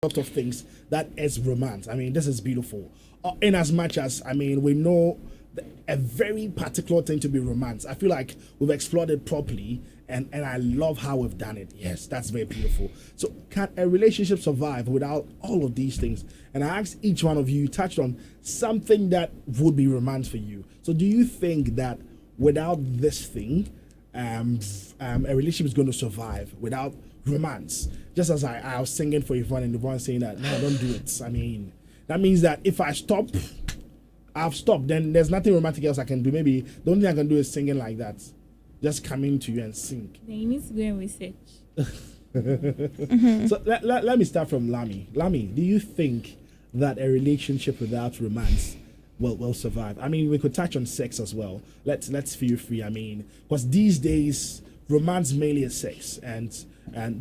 lot of things that is romance. I mean, this is beautiful. In as much as, I mean, we know a very particular thing to be romance. I feel like we've explored it properly, and I love how we've done it. Yes, that's very beautiful. So can a relationship survive without all of these things? And I asked each one of you, touched on something that would be romance for you. So do you think that without this thing, a relationship is going to survive without romance? Just as I was singing for Yvonne, and Yvonne saying that, no, don't do it. I mean, that means that if I stop, I've stopped. Then there's nothing romantic else I can do. Maybe the only thing I can do is singing like that. Just coming to you and sing. Then you need to go and research. So let me start from Lami. Lami, do you think that a relationship without romance will survive? I mean, we could touch on sex as well. Let's feel free. I mean, because these days romance mainly is sex, and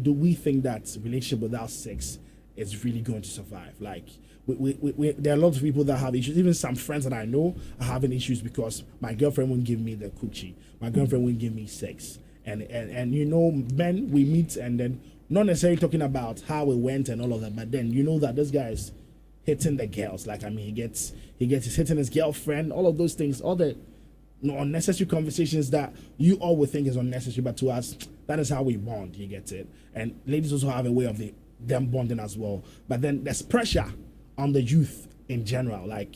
do we think that relationship without sex is really going to survive? Like, there are lots of people that have issues. Even some friends that I know are having issues because my girlfriend won't give me the coochie. My girlfriend won't give me sex. And you know, men, we meet and then not necessarily talking about how it went and all of that, but then you know that this guy is hitting the girls. Like, I mean, he's hitting his girlfriend, all of those things, all the unnecessary conversations that you all would think is unnecessary, but to us, that is how we bond. You get it? And ladies also have a way of them bonding as well. But then there's pressure on the youth in general. Like,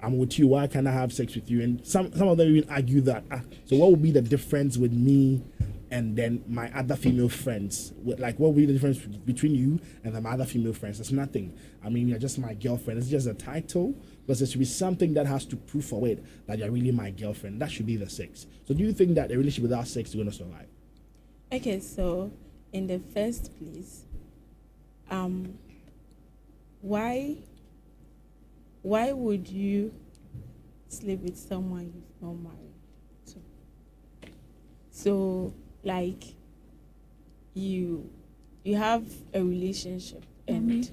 I'm with you, why can't I have sex with you? And some of them even argue that, so what would be the difference with me and then my other female friends? Like, what would be the difference between you and then my other female friends? There's nothing. I mean, you're just my girlfriend. It's just a title, but there should be something that has to prove for it that you're really my girlfriend. That should be the sex. So do you think that a relationship without sex is going to survive? Okay, so in the first place, why would you sleep with someone you've not married to? So, like, you have a relationship, and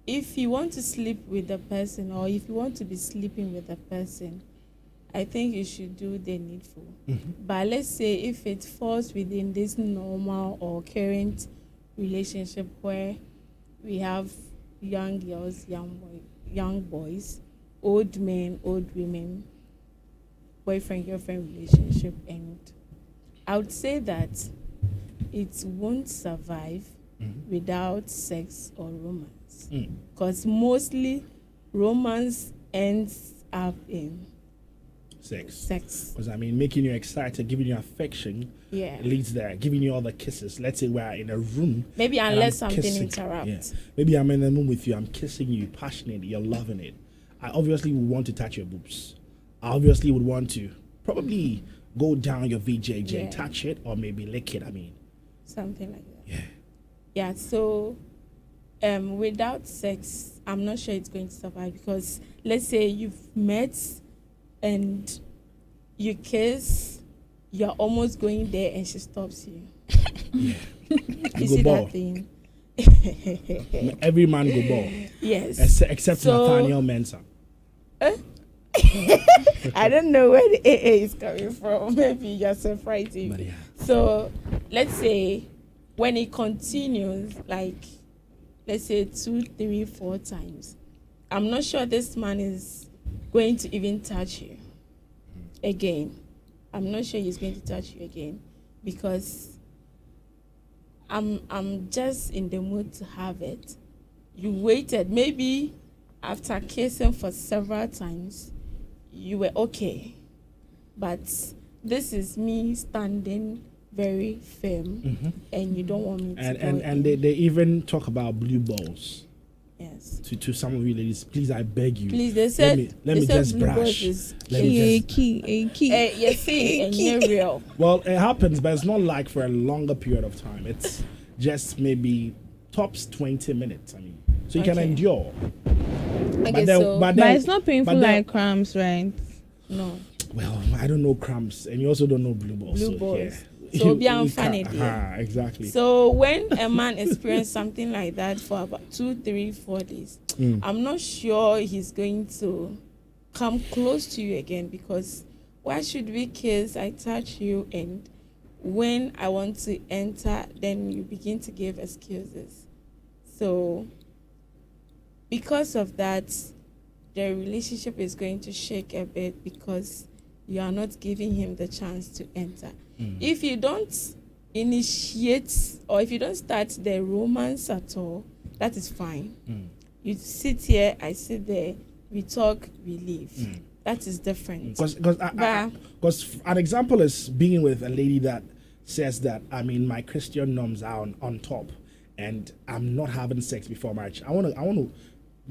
if you want to sleep with the person, or if you want to be sleeping with the person, I think you should do the needful. But let's say if it falls within this normal or current relationship where we have young girls, young boys, old men, old women, boyfriend, girlfriend relationship, and I would say that it won't survive without sex or romance. Because mostly romance ends up in sex. Because, I mean, making you excited, giving you affection, leads there, giving you all the kisses. Let's say we're in a room. Maybe unless something interrupts. Yeah. Maybe I'm in the room with you, I'm kissing you passionately, you're loving it. I obviously would want to touch your boobs. I obviously would want to probably go down your VJJ, touch it, or maybe lick it, I mean. Something like that. Yeah. Yeah, so without sex, I'm not sure it's going to survive, because let's say you've met and you kiss, you're almost going there and she stops you. Yeah. You see that thing? Every man go ball. Yes. Except Nathaniel Mensah. I don't know where the AA is coming from. Maybe you're surprising. Yeah. So let's say when it continues, like, let's say 2, 3, 4 times, I'm not sure this man is going to even touch you again. I'm not sure he's going to touch you again, because I'm just in the mood to have it. You waited, maybe after kissing for several times, you were okay. But this is me standing very firm, and you don't want me to and they even talk about blue balls. Yes. To some of you ladies, please, I beg you. Please, they said let me just brush. Yes, and you're real. Well, it happens, but it's not like for a longer period of time. It's just maybe tops 20 minutes. I mean, so you can endure. Okay, but it's not painful like cramps, right? No. Well, I don't know cramps, and you also don't know blue balls. Blue balls. Yeah. So be unfunny. Exactly. So when a man experiences something like that for about 2, 3, 4 days, I'm not sure he's going to come close to you again, because why should we kiss? I touch you, and when I want to enter, then you begin to give excuses. So because of that, the relationship is going to shake a bit because you are not giving him the chance to enter. If you don't initiate or if you don't start the romance at all, that is fine. You sit here, I sit there, we talk, we leave. That is different. Because an example is being with a lady that says that, I mean, my Christian norms are on top and I'm not having sex before marriage. I want to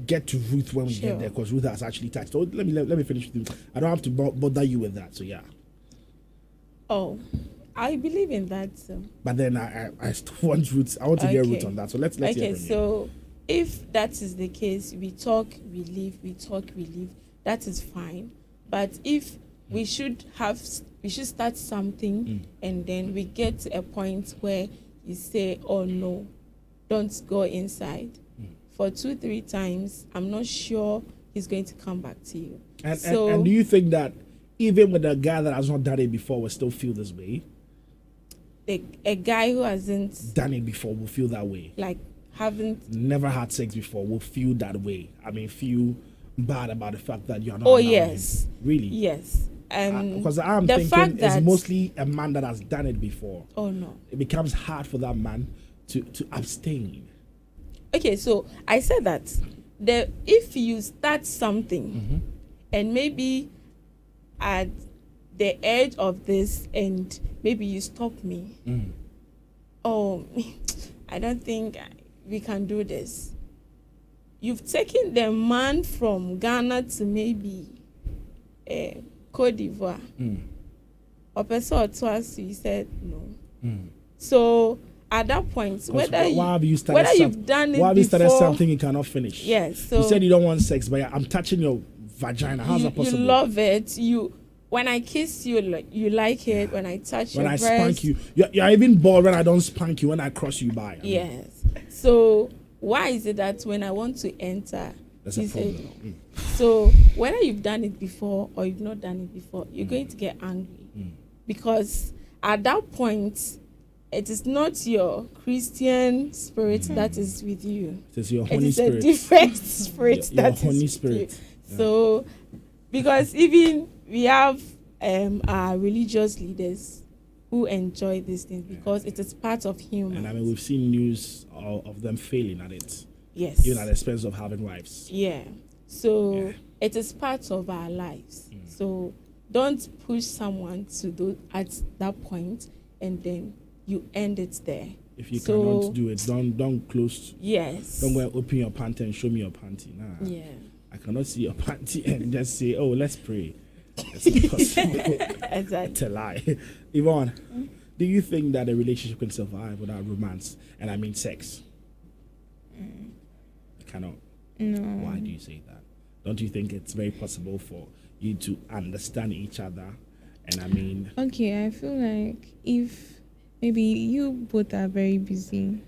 get to Ruth when we get there, because Ruth has actually touched. So let me finish with you. I don't have to bother you with that. So yeah. Oh, I believe in that. So. But then I still want Ruth. I want to get Ruth on that. So let's hear from you. So if that is the case, we talk, we leave. We talk, we leave. That is fine. But if we should start something, and then we get to a point where you say, "Oh no, don't go inside." For 2-3 times, I'm not sure he's going to come back to you. And do you think that even with a guy that has not done it before will still feel this way? A guy who hasn't done it before will feel that way. Like never had sex before will feel that way. I mean, feel bad about the fact that you're not. Oh yes, him. Really? Yes. Because I'm thinking it's mostly a man that has done it before. Oh no. It becomes hard for that man to abstain. Okay, so I said that if you start something and maybe at the edge of this and maybe you stop me, oh, I don't think we can do this. You've taken the man from Ghana to maybe Cote d'Ivoire. Or person or twice, you said no. So at that point, whether you've done it before, why have you started something you cannot finish? Yes. So you said you don't want sex, but I'm touching your vagina. How's that possible? You love it. When I kiss you, you like it. When I touch your breast. When I spank you, you're even bored when I don't spank you. When I cross you by. Yes. So why is it that when I want to enter, that's a problem. So whether you've done it before or you've not done it before, you're going to get angry because at that point, it is not your Christian spirit that is with you. It is your Holy Spirit. It is a different spirit that is Holy Spirit. With you. So, because even we have our religious leaders who enjoy these things because it is part of human. And I mean, we've seen news of them failing at it. Yes. Even at the expense of having wives. Yeah. So it is part of our lives. So don't push someone to do at that point and then you end it there. If you cannot do it, don't close. Yes. Don't go and open your panty and show me your panty. Nah. Yeah. I cannot see your panty and just say, "Oh, let's pray." That's impossible. Exactly. It's a lie. Yvonne, do you think that a relationship can survive without romance? And I mean sex. It cannot. No. Why do you say that? Don't you think it's very possible for you to understand each other? And I mean. Okay, I feel like if maybe you both are very busy,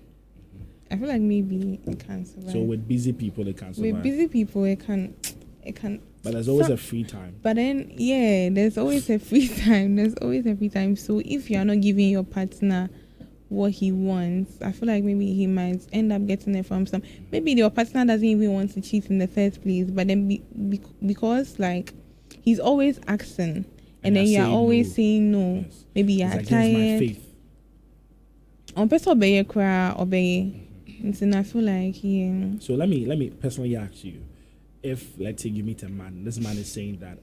I feel like maybe it can survive. So with busy people, it can survive. With busy people, it can. But there's always a free time. But then, there's always a free time. So if you are not giving your partner what he wants, I feel like maybe he might end up getting it from some. Maybe your partner doesn't even want to cheat in the first place, but then because like he's always asking, and then you're always saying no. Yes. Maybe you're tired. My faith. On person obey cry obey. And I feel like So let me personally ask you, if let's say you meet a man, this man is saying that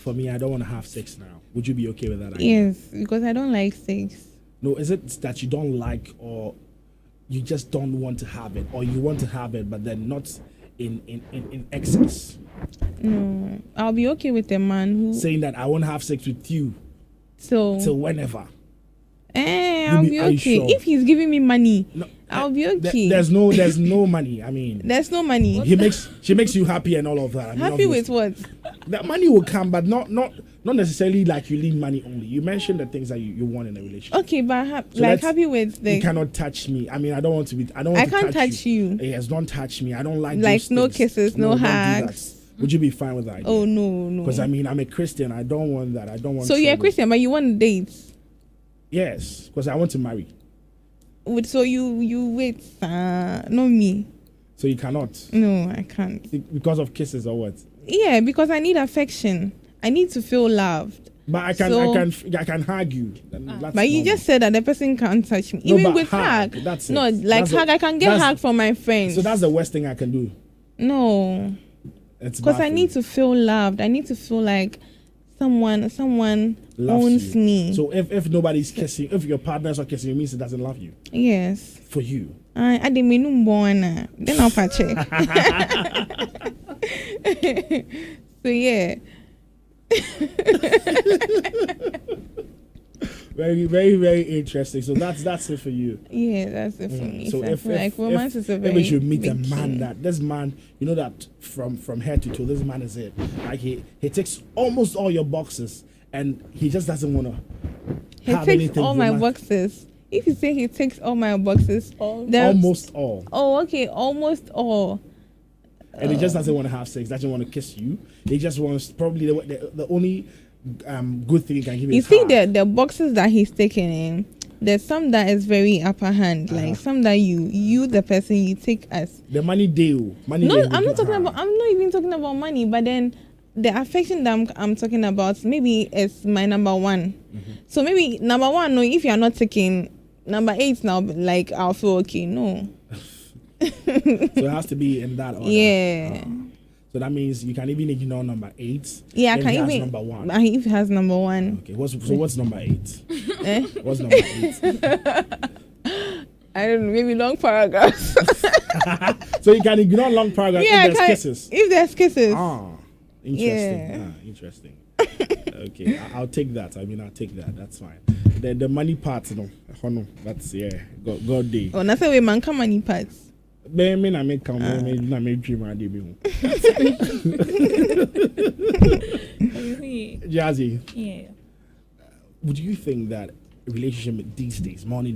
for me I don't want to have sex now. Would you be okay with that idea? Yes, because I don't like sex. No, is it that you don't like or you just don't want to have it, or you want to have it but then not in excess? No, I'll be okay with a man who saying that I won't have sex with you till whenever. I'll be okay sure? If he's giving me money. No, I'll be okay. There's no money. I mean, there's no money. She makes you happy and all of that. I mean, happy with what? That money will come, but not necessarily like you need money only. You mentioned the things that you want in a relationship. Okay, but happy with the. You cannot touch me. I mean, I don't want to be. I can't touch you. Yes, don't touch me. I don't like. Like no kisses, no hugs. Would you be fine with that? Oh no. Because I mean, I'm a Christian. I don't want that. I don't want. So you're a Christian, but you want dates. Yes, because I want to marry. So you wait, not me. So you cannot No, I can't. because of kisses or what? Yeah, because I need affection. I need to feel loved. But I can So- I can hug you. That's But you normal. just said that the person can't touch me. No, Even but with hug. that's it. No, like That's hug, I can get that's- hug from my friends. So that's the worst thing I can do. No. It's Because bad I for need you. to feel loved. I need to feel like someone Loves owns you. me. So if nobody's kissing, if your partner's not kissing you, means it doesn't love you. Yes. For you. I didn't mean born. Then I'll patch it. So yeah. Very, very, very interesting. So that's it for you. Yeah, that's it for me. So So I feel like romance is a if very we should meet a big man key. that this man, you know that from head to toe, this man is it. Like he ticks almost all your boxes, and he just doesn't want to He have takes anything all my romantic. boxes. If you say he takes all my boxes, then- Almost all. Oh, okay, almost all. And he just doesn't want to have sex, doesn't want to kiss you. He just wants probably the only good thing he can give You is see hug. the boxes that he's taking in. There's some that is very upper hand, like some that you the person you take as. the money deal. Money No, deal I'm will not talking hug. about. I'm not even talking about money. But then the affection that I'm talking about, maybe it's my number one. So maybe number one, no. If you're not taking number 8 now, like I'll feel okay. No. So it has to be in that order. Yeah. So that means you can even ignore number 8. Yeah, I then can he has even. number 1. If it has number 1. Okay, what's number 8? Eh? What's number 8? I don't know. Maybe long paragraphs. So you can ignore long paragraphs Yeah, if there's kisses. If there's kisses. Ah, interesting. Yeah. Interesting. Okay, I'll take that. I mean, I'll take that. That's fine. The money part, no, that's God day. Oh, nothing with man come money parts. Me na make come, na make dream I did. Jazzy, Yeah. would you think that relationship these days, money